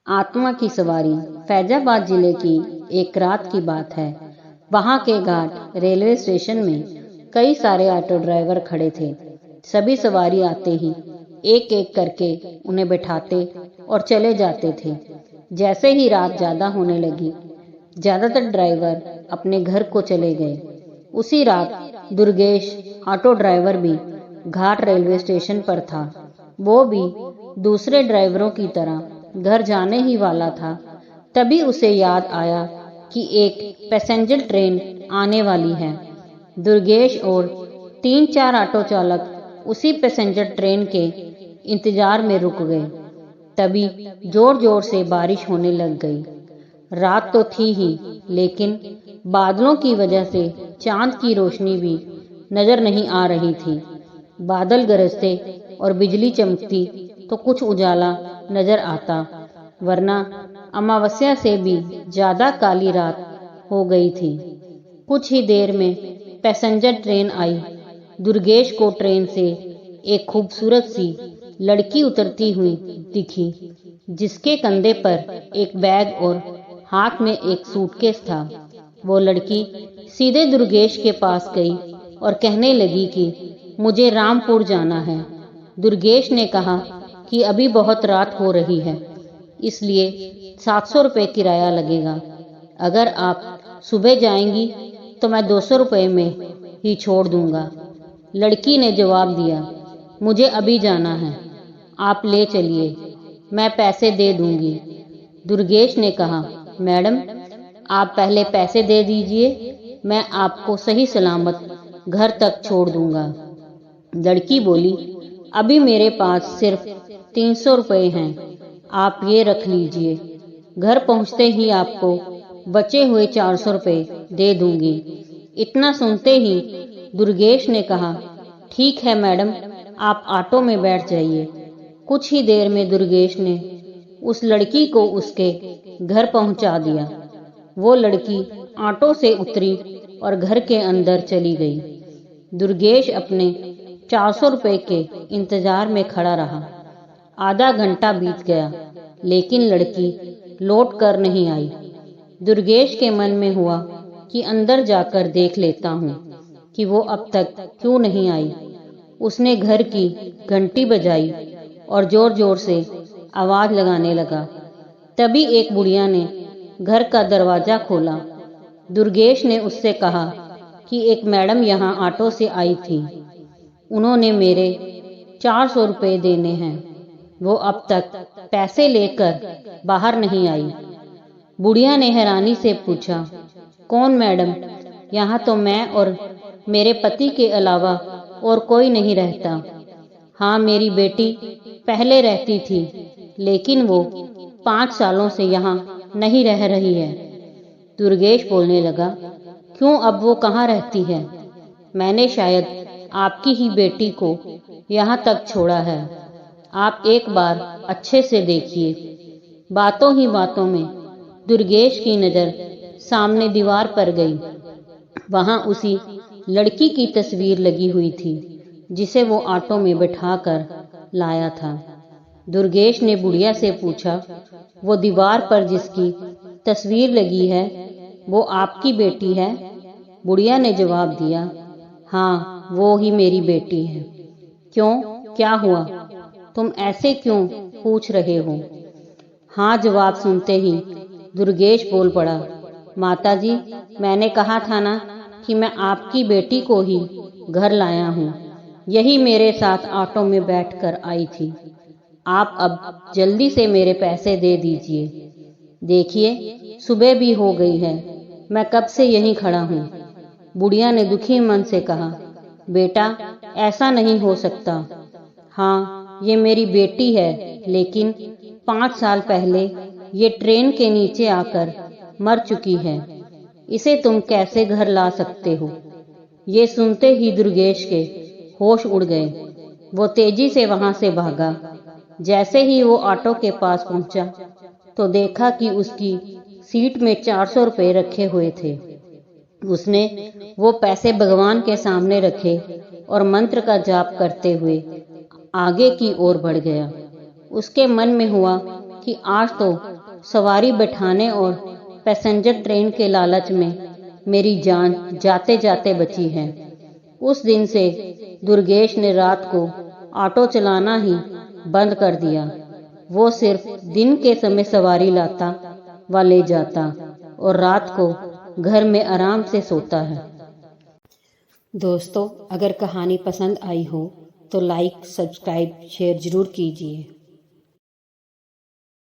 आत्मा की सवारी। फैजाबाद जिले की एक रात की बात है। वहां के घाट रेलवे स्टेशन में कई सारे ऑटो ड्राइवर खड़े थे। सभी सवारी आते ही एक एक करके उन्हें बैठाते और चले जाते थे। जैसे ही रात ज्यादा होने लगी, ज्यादातर ड्राइवर अपने घर को चले गए। उसी रात दुर्गेश ऑटो ड्राइवर भी घाट रेलवे स्टेशन पर था। वो भी दूसरे ड्राइवरों की तरह घर जाने ही वाला था। तभी उसे याद आया कि एक पैसेंजर ट्रेन आने वाली है। दुर्गेश और 3-4 ऑटो चालक उसी पैसेंजर ट्रेन के इंतजार में रुक गए। तभी जोर जोर से बारिश होने लग गई। रात तो थी ही, लेकिन बादलों की वजह से चांद की रोशनी भी नजर नहीं आ रही थी। बादल गरजते और बिजली चमकती तो कुछ उजाला नजर आता, वरना अमावस्या से भी ज्यादा काली रात हो गई थी। कुछ ही देर में पैसेंजर ट्रेन आई। दुर्गेश को ट्रेन से एक खूबसूरत सी लड़की उतरती हुई दिखी, जिसके कंधे पर एक बैग और हाथ में एक सूटकेस था। वो लड़की सीधे दुर्गेश के पास गई और कहने लगी कि मुझे रामपुर जाना है। दुर्गेश ने कहा कि अभी बहुत रात हो रही है, इसलिए 700 रुपये किराया लगेगा। अगर आप सुबह जाएंगी तो मैं 200 रुपये में ही छोड़ दूंगा। लड़की ने जवाब दिया, मुझे अभी जाना है, आप ले चलिए, मैं पैसे दे दूंगी। दुर्गेश ने कहा, मैडम आप पहले पैसे दे दीजिए, मैं आपको सही सलामत घर तक छोड़ दूंगा। लड़की बोली, अभी मेरे पास सिर्फ 300 रुपये हैं, आप ये रख लीजिए। घर पहुंचते ही आपको बचे हुए 400 रुपये दे दूंगी। इतना सुनते ही दुर्गेश ने कहा, ठीक है मैडम, आप ऑटो में बैठ जाइए। कुछ ही देर में दुर्गेश ने उस लड़की को उसके घर पहुंचा दिया। वो लड़की ऑटो से उतरी और घर के अंदर चली गई। दुर्गेश अपने 400 रुपये के इंतजार में खड़ा रहा। आधा घंटा बीत गया, लेकिन लड़की लौट कर नहीं आई। दुर्गेश के मन में हुआ कि अंदर जाकर देख लेता हूँ कि वो अब तक क्यों नहीं आई। उसने घर की घंटी बजाई और जोर जोर से आवाज लगाने लगा। तभी एक बुढ़िया ने घर का दरवाजा खोला। दुर्गेश ने उससे कहा कि एक मैडम यहाँ ऑटो से आई थी, उन्होंने मेरे 400 रुपये देने हैं, वो अब तक पैसे लेकर बाहर नहीं आई। बुढ़िया ने हैरानी से पूछा, कौन मैडम? यहाँ तो मैं और मेरे पति के अलावा और कोई नहीं रहता। हाँ, मेरी बेटी पहले रहती थी, लेकिन वो 5 सालों से यहाँ नहीं रह रही है। दुर्गेश बोलने लगा, क्यों, अब वो कहाँ रहती है? मैंने शायद आपकी ही बेटी को यहाँ तक छोड़ा है, आप एक बार अच्छे से देखिए। बातों ही बातों में दुर्गेश की नजर सामने दीवार पर गई। वहां उसी लड़की की तस्वीर लगी हुई थी, जिसे वो ऑटो में बैठाकर लाया था। दुर्गेश ने बुढ़िया से पूछा, वो दीवार पर जिसकी तस्वीर लगी है, वो आपकी बेटी है? बुढ़िया ने जवाब दिया, हाँ, वो ही मेरी बेटी है। क्यों, क्या हुआ? तुम ऐसे क्यों पूछ रहे हो? हाँ जवाब सुनते ही दुर्गेश बोल पड़ा, माताजी, मैंने कहा था ना कि मैं आपकी बेटी को ही घर लाया हूँ। यही मेरे साथ ऑटो में बैठकर आई थी। आप अब जल्दी से मेरे पैसे दे दीजिए। देखिए, सुबह भी हो गई है, मैं कब से यहीं खड़ा हूँ। बुढ़िया ने दुखी मन से कहा, बेटा ऐसा नहीं हो सकता। हाँ, ये मेरी बेटी है, लेकिन 5 साल पहले ये ट्रेन के नीचे आकर मर चुकी है। इसे तुम कैसे घर ला सकते हो? ये सुनते ही दुर्गेश के होश उड़ गए। वो तेजी से वहां से भागा। जैसे ही वो ऑटो के पास पहुंचा तो देखा कि उसकी सीट में 400 रुपये रखे हुए थे। उसने वो पैसे भगवान के सामने रखे और मंत्र का जाप करते हुए आगे की ओर बढ़ गया। उसके मन में हुआ कि आज तो सवारी बैठाने और पैसेंजर ट्रेन के लालच में मेरी जान जाते जाते बची है। उस दिन से दुर्गेश ने रात को ऑटो चलाना ही बंद कर दिया। वो सिर्फ दिन के समय सवारी लाता व ले जाता और रात को घर में आराम से सोता है। दोस्तों, अगर कहानी पसंद आई हो तो लाइक, सब्सक्राइब, शेयर जरूर कीजिए।